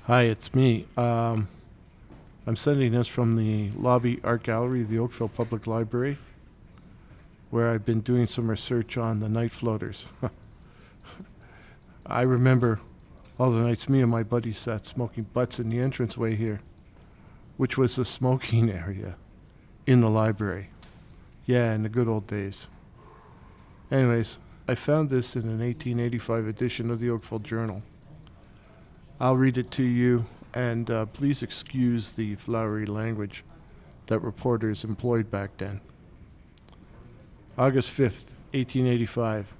Hi, it's me. I'm sending this from the lobby art gallery of the Oakville Public Library, where I've been doing some research on the night floaters. I remember all the nights me and my buddies sat smoking butts in the entranceway here, which was the smoking area in the library. Yeah, in the good old days. Anyways, I found this in an 1885 edition of the Oakville Journal. I'll read it to you, and please excuse the flowery language that reporters employed back then. August 5th, 1885.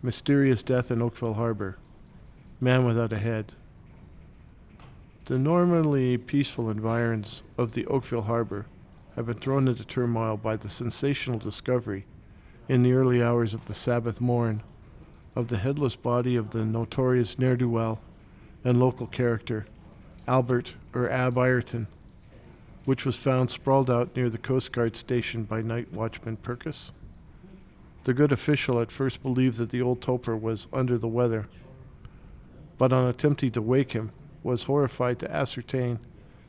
Mysterious death in Oakville Harbor. Man without a head. The normally peaceful environs of the Oakville Harbor have been thrown into turmoil by the sensational discovery in the early hours of the Sabbath morn of the headless body of the notorious ne'er-do-well and local character, Albert or Ab Ireton, which was found sprawled out near the Coast Guard station by night watchman Purkis. The good official at first believed that the old toper was under the weather, but on attempting to wake him, was horrified to ascertain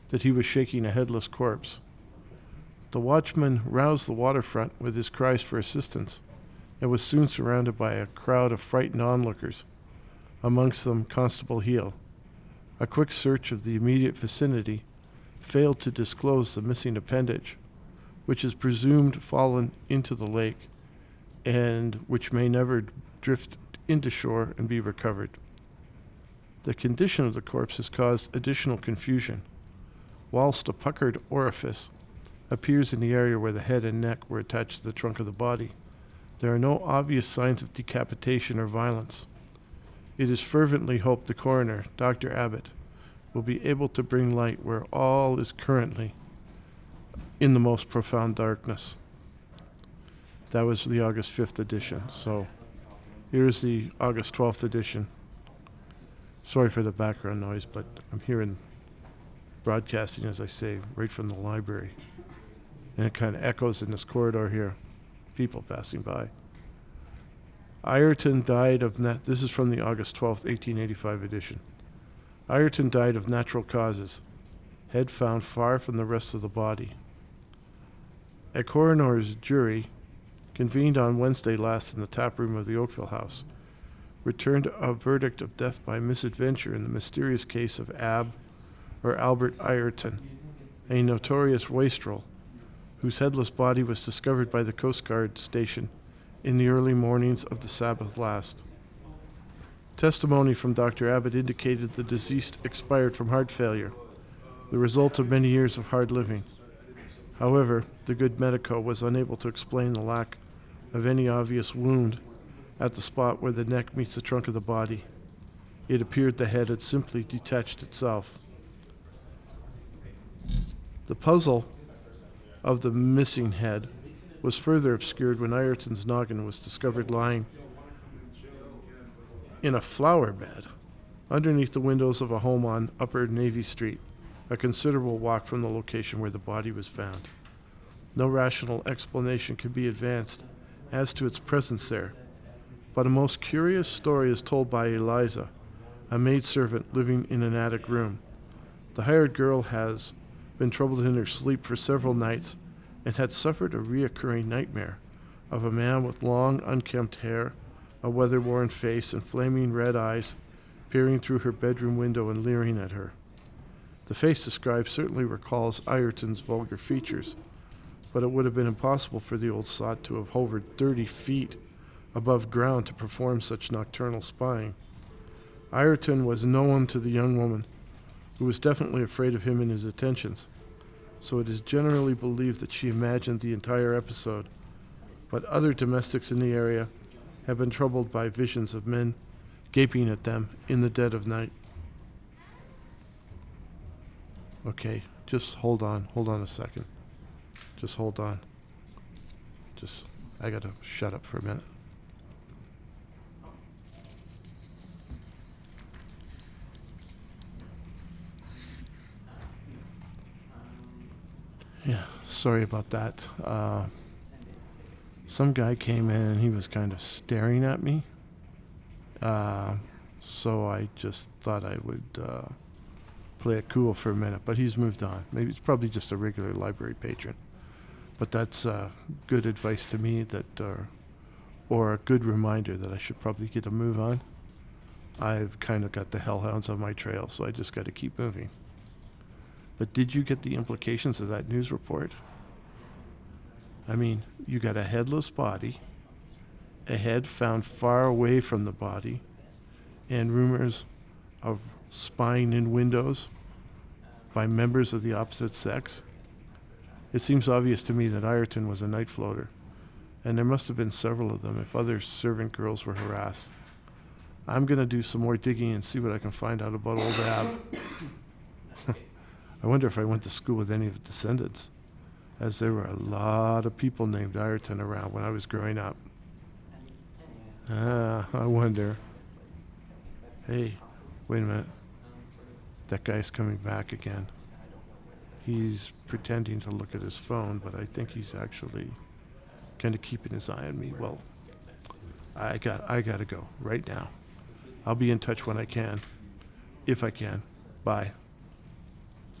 that he was shaking a headless corpse. The watchman roused the waterfront with his cries for assistance, and was soon surrounded by a crowd of frightened onlookers, amongst them Constable Heel. A quick search of the immediate vicinity failed to disclose the missing appendage, which is presumed fallen into the lake, and which may never drift into shore and be recovered. The condition of the corpse has caused additional confusion, whilst a puckered orifice appears in the area where the head and neck were attached to the trunk of the body. There are no obvious signs of decapitation or violence. It is fervently hoped the coroner, Dr. Abbott, will be able to bring light where all is currently in the most profound darkness. That was the August 5th edition. So here's the August 12th edition. Sorry for the background noise, but I'm hearing broadcasting, as I say, right from the library. And it kind of echoes in this corridor here. People passing by. Ireton died of this is from the August 12th, 1885 edition. Ireton died of natural causes. Head found far from the rest of the body. A coroner's jury, convened on Wednesday last in the tap room of the Oakville House, returned a verdict of death by misadventure in the mysterious case of Ab or Albert Ireton, a notorious wastrel, whose headless body was discovered by the Coast Guard station in the early mornings of the Sabbath last. Testimony from Dr. Abbott indicated the deceased expired from heart failure, the result of many years of hard living. However, the good medico was unable to explain the lack of any obvious wound at the spot where the neck meets the trunk of the body. It appeared the head had simply detached itself. The puzzle of the missing head was further obscured when Ireton's noggin was discovered lying in a flower bed underneath the windows of a home on Upper Navy Street, a considerable walk from the location where the body was found. No rational explanation can be advanced as to its presence there, but a most curious story is told by Eliza, a maidservant living in an attic room. The hired girl has been troubled in her sleep for several nights and had suffered a reoccurring nightmare of a man with long, unkempt hair, a weather-worn face, and flaming red eyes peering through her bedroom window and leering at her. The face described certainly recalls Ireton's vulgar features, but it would have been impossible for the old sot to have hovered 30 feet above ground to perform such nocturnal spying. Ireton was known to the young woman, who was definitely afraid of him and his attentions, so it is generally believed that she imagined the entire episode, but other domestics in the area have been troubled by visions of men gaping at them in the dead of night. Okay, just hold on a second. Just hold on. I gotta shut up for a minute. Yeah, sorry about that. Some guy came in and he was kind of staring at me. So I just thought I would play it cool for a minute, but he's moved on. Maybe it's probably just a regular library patron. But that's good advice to me that, or a good reminder that I should probably get a move on. I've kind of got the hellhounds on my trail, so I just got to keep moving. But did you get the implications of that news report? I mean, you got a headless body, a head found far away from the body, and rumors of spying in windows by members of the opposite sex. It seems obvious to me that Ireton was a night floater, and there must have been several of them if other servant girls were harassed. I'm going to do some more digging and see what I can find out about old Ab. I wonder if I went to school with any of his descendants, as there were a lot of people named Ireton around when I was growing up. I wonder. Hey, wait a minute. That guy's coming back again. He's pretending to look at his phone, but I think he's actually kind of keeping his eye on me. Well, I got to go right now. I'll be in touch when I can, if I can. Bye.